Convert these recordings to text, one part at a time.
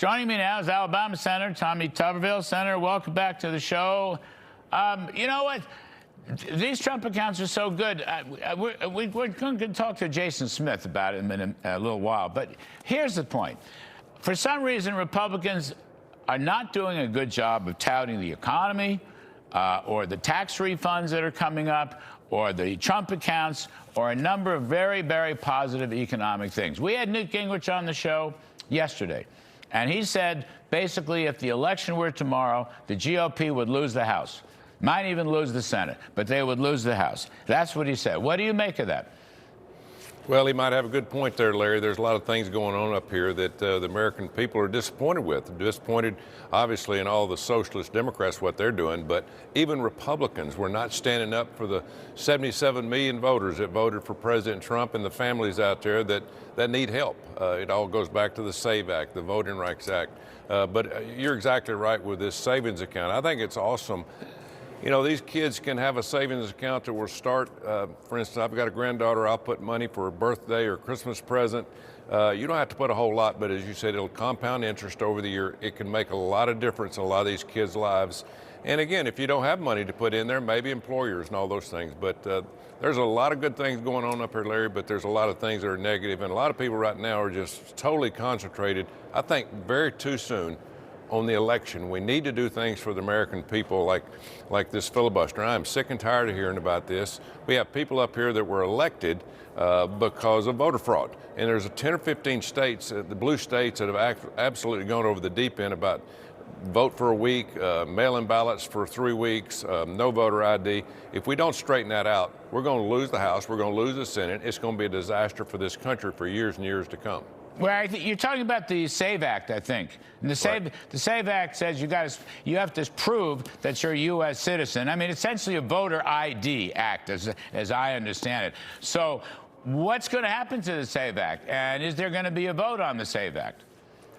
Joining me now is Alabama Senator Tommy Tuberville. Senator, welcome back to the show. You know what? These Trump accounts are so good. We're going to talk to Jason Smith about it in a little while. But here's the point. For some reason, Republicans are not doing a good job of touting the economy or the tax refunds that are coming up or the Trump accounts or a number of very, very positive economic things. We had Newt Gingrich on the show yesterday, and he said basically if the election were tomorrow, the GOP would lose the House. Might even lose the Senate, but they would lose the House. That's what he said. What do you make of that? Well, he might have a good point there, Larry. There's a lot of things going on up here that the American people are disappointed with. Disappointed, obviously, in all the socialist Democrats, what they're doing, but even Republicans were not standing up for the 77 million voters that voted for President Trump and the families out there that need help. It all goes back to the SAVE Act, the Voting Rights Act. But you're exactly right with this savings account. I think it's awesome. You know, these kids can have a savings account that will start, for instance, I've got a granddaughter, I'll put money for a birthday or Christmas present. You don't have to put a whole lot, but as you said, it'll compound interest over the year. It can make a lot of difference in a lot of these kids' lives. And again, if you don't have money to put in there, maybe employers and all those things. But there's a lot of good things going on up here, Larry, but there's a lot of things that are negative. And a lot of people right now are just totally concentrated, I think, very too soon on the election. We need to do things for the American people like this filibuster. I'm sick and tired of hearing about this. We have people up here that were elected because of voter fraud. And there's 10 or 15 states, the blue states, that have absolutely gone over the deep end about vote for a week, mail-in ballots for 3 weeks, no voter ID. If we don't straighten that out, we're going to lose the House, we're going to lose the Senate. It's going to be a disaster for this country for years and years to come. Well, you're talking about the SAVE Act, I think. And the SAVE Act says you have to prove that you're a U.S. citizen. I mean, essentially a voter ID act, as I understand it. So what's going to happen to the SAVE Act? And is there going to be a vote on the SAVE Act?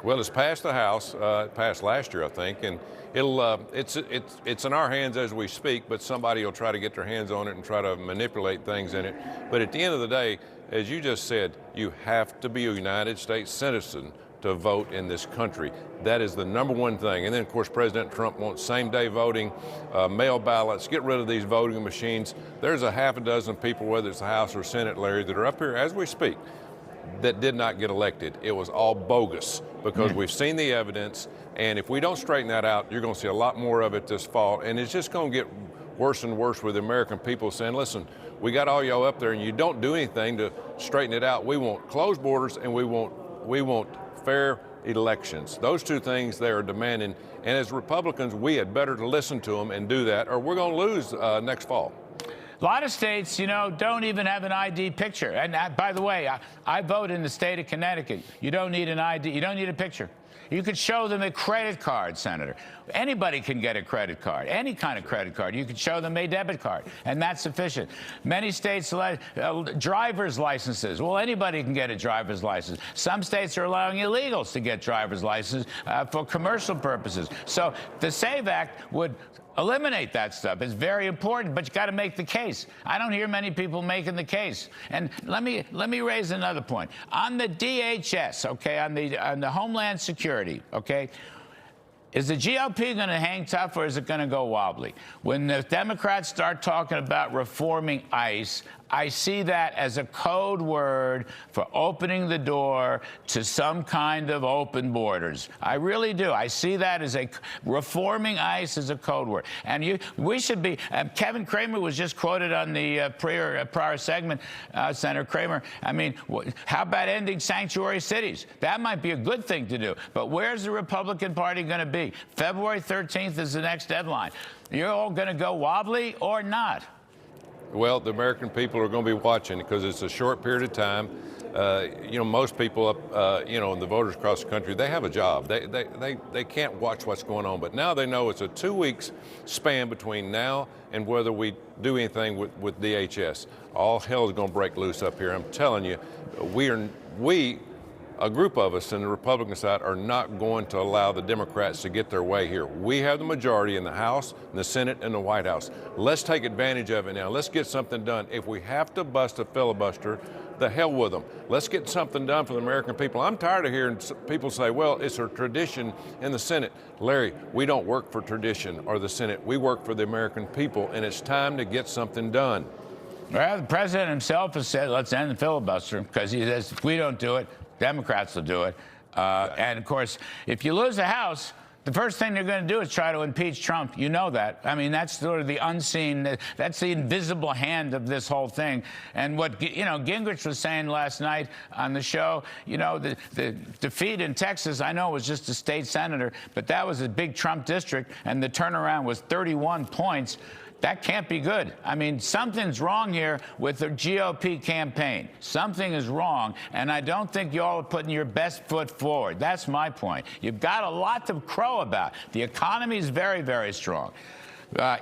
Well, it's passed the House. It passed last year, I think, and it's in our hands as we speak, but somebody will try to get their hands on it and try to manipulate things in it. But at the end of the day, as you just said, you have to be a United States citizen to vote in this country. That is the number one thing. And then, of course, President Trump wants same-day voting, mail ballots, get rid of these voting machines. There's a half a dozen people, whether it's the House or Senate, Larry, that are up here as we speak, that did not get elected. It was all bogus because we've seen the evidence. And if we don't straighten that out, you're going to see a lot more of it this fall. And it's just going to get worse and worse with the American people saying, listen, we got all y'all up there and you don't do anything to straighten it out. We want closed borders and we want fair elections. Those two things they are demanding. And as Republicans, we had better to listen to them and do that, or we're going to lose next fall. A lot of states, you know, don't even have an ID picture. And by the way, I vote in the state of Connecticut. You don't need an ID. You don't need a picture. You could show them a credit card, Senator. Anybody can get a credit card, any kind of credit card. You could show them a debit card, and that's sufficient. Many states let driver's licenses. Well, anybody can get a driver's license. Some states are allowing illegals to get driver's licenses for commercial purposes. So the SAVE Act would eliminate that stuff. It's very important, but you got to make the case. I don't hear many people making the case. And let me raise another point on the DHS. Okay, on the Homeland Security. Okay. Is the GOP going to hang tough or is it going to go wobbly? When the Democrats start talking about reforming ICE, I see that as a code word for opening the door to some kind of open borders. I really do. I see that as reforming ICE as a code word. And we should be, Kevin Cramer was just quoted on the prior segment, Senator Cramer. I mean, how about ending sanctuary cities? That might be a good thing to do. But where's the Republican Party going to be? February 13th is the next deadline. You're all going to go wobbly or not? Well, the American people are going to be watching because it's a short period of time. You know, most people up, you know, the voters across the country, they have a job. They can't watch what's going on. But now they know it's a 2 weeks span between now and whether we do anything with DHS. All hell is going to break loose up here. I'm telling you, a group of us in the Republican side are not going to allow the Democrats to get their way here. We have the majority in the House, in the Senate, and the White House. Let's take advantage of it now. Let's get something done. If we have to bust a filibuster The hell with them. Let's get something done for the American people. I'm tired of hearing people say, well, it's a tradition in the Senate. Larry, we don't work for tradition or the Senate. We work for the American people, and it's time to get something done. Well, the president himself has said, let's end the filibuster, because he says, if we don't do it, Democrats will do it. And, of course, if you lose the House, the first thing they're going to do is try to impeach Trump. You know that. I mean, that's sort of the unseen, that's the invisible hand of this whole thing. And what, Gingrich was saying last night on the show, the defeat in Texas, I know, was just a state senator, but that was a big Trump district, and the turnaround was 31 points. That can't be good. I mean, something's wrong here with the GOP campaign. Something is wrong, and I don't think you all are putting your best foot forward. That's my point. You've got a lot to crow about. The economy is very, very strong.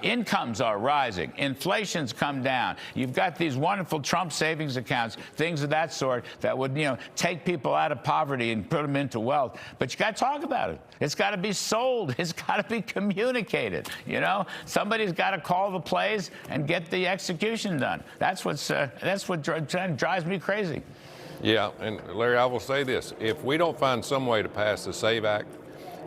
Incomes are rising. Inflation's come down. You've got these wonderful Trump savings accounts, things of that sort that would, take people out of poverty and put them into wealth. But you got to talk about it. It's got to be sold. It's got to be communicated. Somebody's got to call the plays and get the execution done. That's what drives me crazy. Yeah, and Larry, I will say this: if we don't find some way to pass the SAVE Act,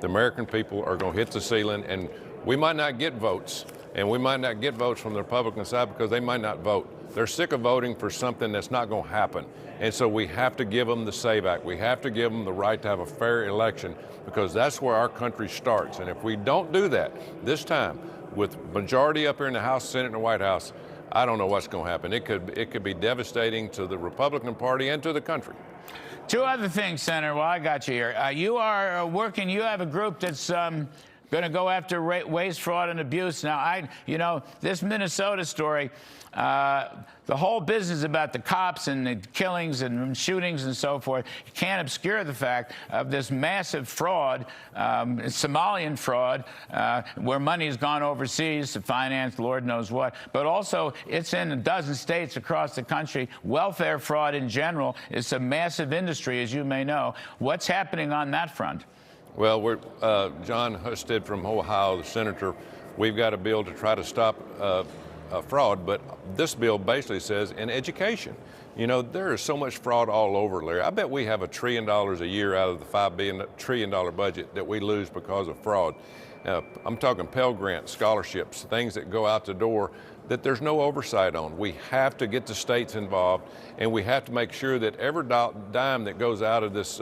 the American people are going to hit the ceiling, and we might not get votes, and we might not get votes from the Republican side because they might not vote. They're sick of voting for something that's not going to happen. And so we have to give them the SAVE Act. We have to give them the right to have a fair election, because that's where our country starts. And if we don't do that this time, with majority up here in the House, Senate, and the White House, I don't know what's going to happen. It could be devastating to the Republican Party and to the country. Two other things, Senator, while I got you here. You are working, you have a group that's going to go after waste, fraud, and abuse. Now, this Minnesota story, the whole business about the cops and the killings and shootings and so forth, you can't obscure the fact of this massive fraud, Somalian fraud, where money has gone overseas to finance Lord knows what. But also, it's in a dozen states across the country. Welfare fraud in general is a massive industry, as you may know. What's happening on that front? Well, John Husted from Ohio, the senator, we've got a bill to try to stop fraud, but this bill basically says in education. There is so much fraud all over, Larry. I bet we have $1 trillion a year out of the $5 trillion budget that we lose because of fraud. I'm talking Pell Grants, scholarships, things that go out the door that there's no oversight on. We have to get the states involved, and we have to make sure that every dime that goes out of this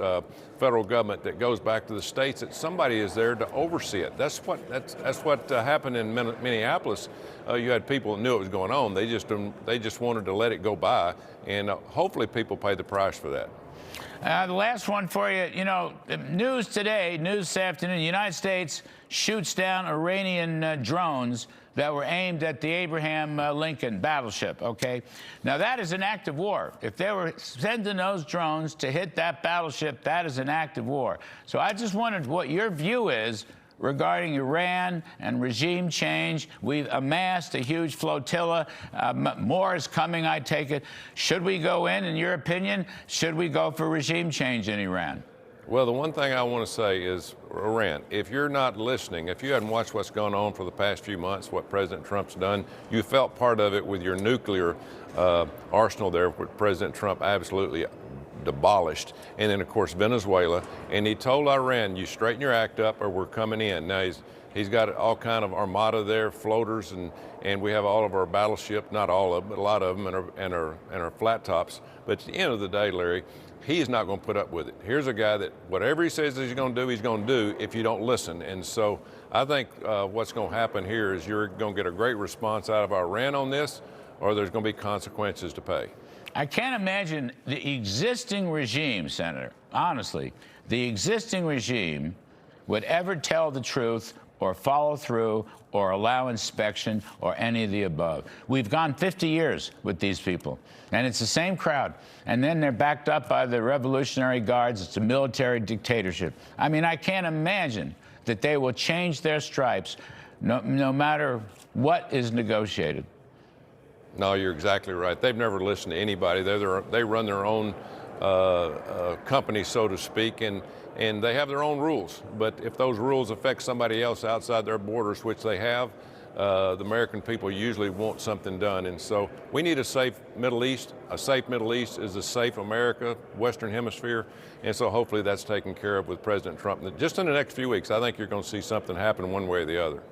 federal government that goes back to the states, that somebody is there to oversee it. That's what happened in Minneapolis. You had people that knew it was going on. They just wanted to let it go by, and hopefully people pay the price for that. The last one for you, news this afternoon, the United States shoots down Iranian drones that were aimed at the Abraham Lincoln battleship, okay? Now, that is an act of war. If they were sending those drones to hit that battleship, that is an act of war. So I just wondered what your view is regarding Iran and regime change. We've amassed a huge flotilla. More is coming, I take it. Should we go in your opinion? Should we go for regime change in Iran? Well, the one thing I want to say is, Iran, if you're not listening, if you hadn't watched what's gone on for the past few months, what President Trump's done, you felt part of it with your nuclear arsenal there, with President Trump absolutely demolished. And then, of course, Venezuela. And he told Iran, you straighten your act up or we're coming in. Now, he's got all kind of armada there, floaters, and we have all of our battleships, not all of them, but a lot of them, and our flat tops. But at the end of the day, Larry, he's not going to put up with it. Here's a guy that whatever he says he's going to do if you don't listen. And so I think what's going to happen here is you're going to get a great response out of Iran on this, or there's going to be consequences to pay. I can't imagine the existing regime, Senator, honestly, the existing regime would ever tell the truth or follow through or allow inspection or any of the above. We've gone 50 years with these people, and it's the same crowd. And then they're backed up by the Revolutionary Guards. It's a military dictatorship. I mean, I can't imagine that they will change their stripes no matter what is negotiated. No, you're exactly right. They've never listened to anybody. They run their own company, so to speak, and they have their own rules. But if those rules affect somebody else outside their borders, which they have, the American people usually want something done. And so we need a safe Middle East. A safe Middle East is a safe America, Western Hemisphere. And so hopefully that's taken care of with President Trump. Just in the next few weeks, I think you're going to see something happen one way or the other.